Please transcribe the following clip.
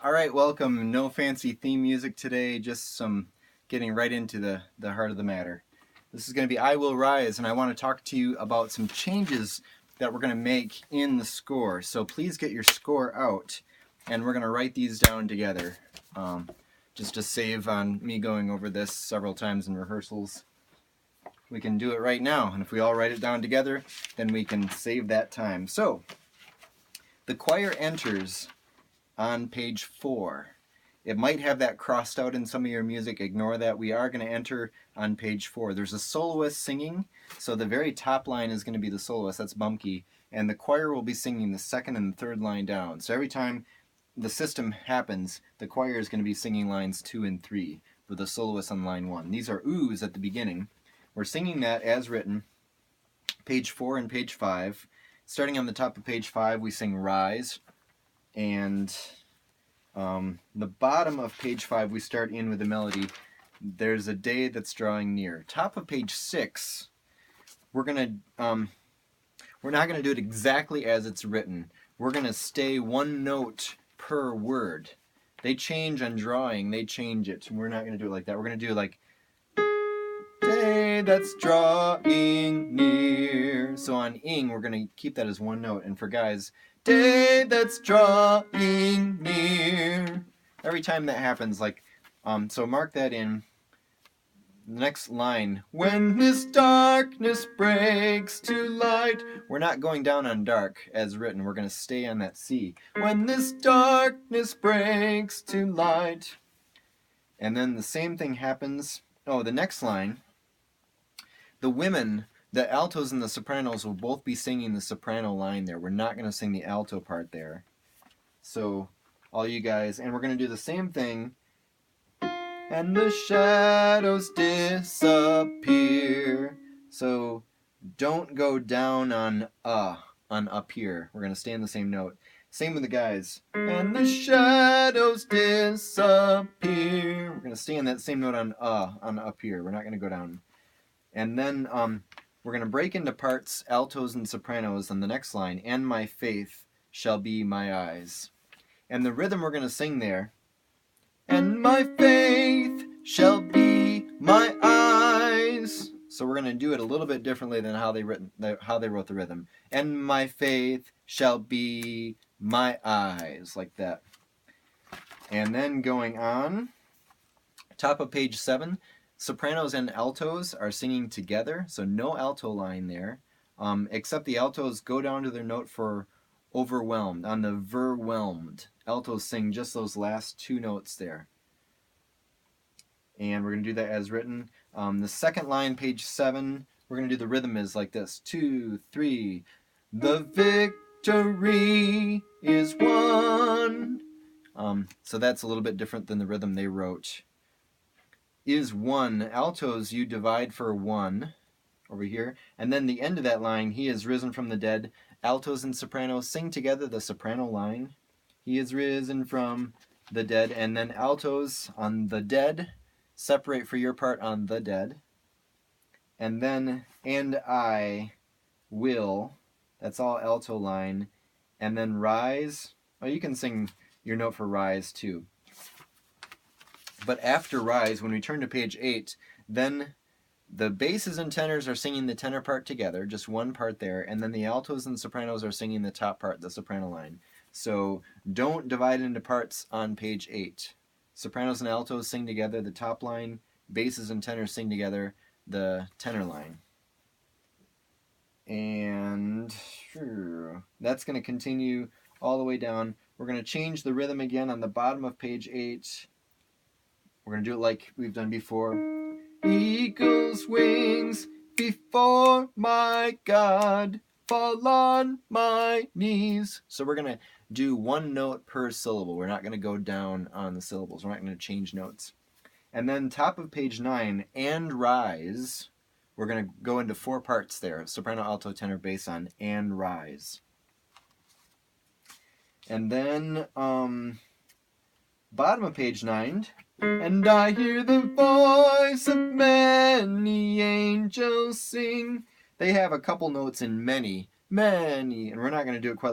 Alright, welcome. No fancy theme music today, just some getting right into the heart of the matter. This is going to be I Will Rise, and I want to talk to you about some changes that we're going to make in the score. So please get your score out, and we're going to write these down together. Just to save on me going over this several times in rehearsals. We can do it right now, and if we all write it down together, then we can save that time. So, the choir enters on page 4. It might have that crossed out in some of your music. Ignore that. We are going to enter on page 4. There's a soloist singing, so the very top line is going to be the soloist. That's Bumke. And the choir will be singing the second and third line down. So every time the system happens, the choir is going to be singing lines 2 and 3 with the soloist on line 1. These are oohs at the beginning. We're singing that as written, page 4 and page 5. Starting on the top of page 5, we sing Rise. And the bottom of page 5, we start in with the melody, There's a Day That's Drawing Near. Top of page 6, we're not going to do it exactly as it's written. We're going to stay one note per word. They change on drawing, they change it. We're not going to do it like that. We're going to do like, Day that's drawing near. So on ing, we're going to keep that as one note. And for guys, Day that's drawing near. Every time that happens, like, so mark that in. The next line, when this darkness breaks to light. We're not going down on dark as written. We're going to stay on that C. When this darkness breaks to light. And then the same thing happens. Oh, the next line. The women, the altos and the sopranos will both be singing the soprano line there. We're not going to sing the alto part there. So, all you guys, and we're going to do the same thing. And the shadows disappear. So, don't go down on up here. We're going to stay in the same note. Same with the guys. And the shadows disappear. We're going to stay in that same note on up here. We're not going to go down. And then we're going to break into parts, altos and sopranos on the next line. And my faith shall be my eyes. And the rhythm we're going to sing there. And my faith shall be my eyes. So we're going to do it a little bit differently than how they wrote the rhythm. And my faith shall be my eyes, like that. And then going on, top of page 7, sopranos and altos are singing together, so no alto line there, except the altos go down to their note for overwhelmed, on the verwhelmed. Altos sing just those last 2 notes there. And we're going to do that as written. The second line, page 7, we're going to do the rhythm is like this. 2, 3. The victory is won. So that's a little bit different than the rhythm they wrote. Is 1. Altos, you divide for 1 over here. And then the end of that line, he is risen from the dead. Altos and sopranos sing together the soprano line. He is risen from the dead. And then altos on the dead, separate for your part on the dead. And then, and I will, that's all alto line. And then rise, oh, you can sing your note for rise too. But after rise, when we turn to page 8, then the basses and tenors are singing the tenor part together, just one part there, and then the altos and sopranos are singing the top part, the soprano line. So don't divide into parts on page 8. Sopranos and altos sing together the top line, basses and tenors sing together the tenor line. And that's going to continue all the way down. We're going to change the rhythm again on the bottom of page 8. We're going to do it like we've done before. Eagle's wings before my God, fall on my knees. So we're going to do one note per syllable. We're not going to go down on the syllables. We're not going to change notes. And then top of page 9, and rise. We're going to go into 4 parts there. Soprano, alto, tenor, bass on and rise. And then bottom of page 9, and I hear the voice of many angels sing. They have a couple notes in many, and we're not going to do it quite like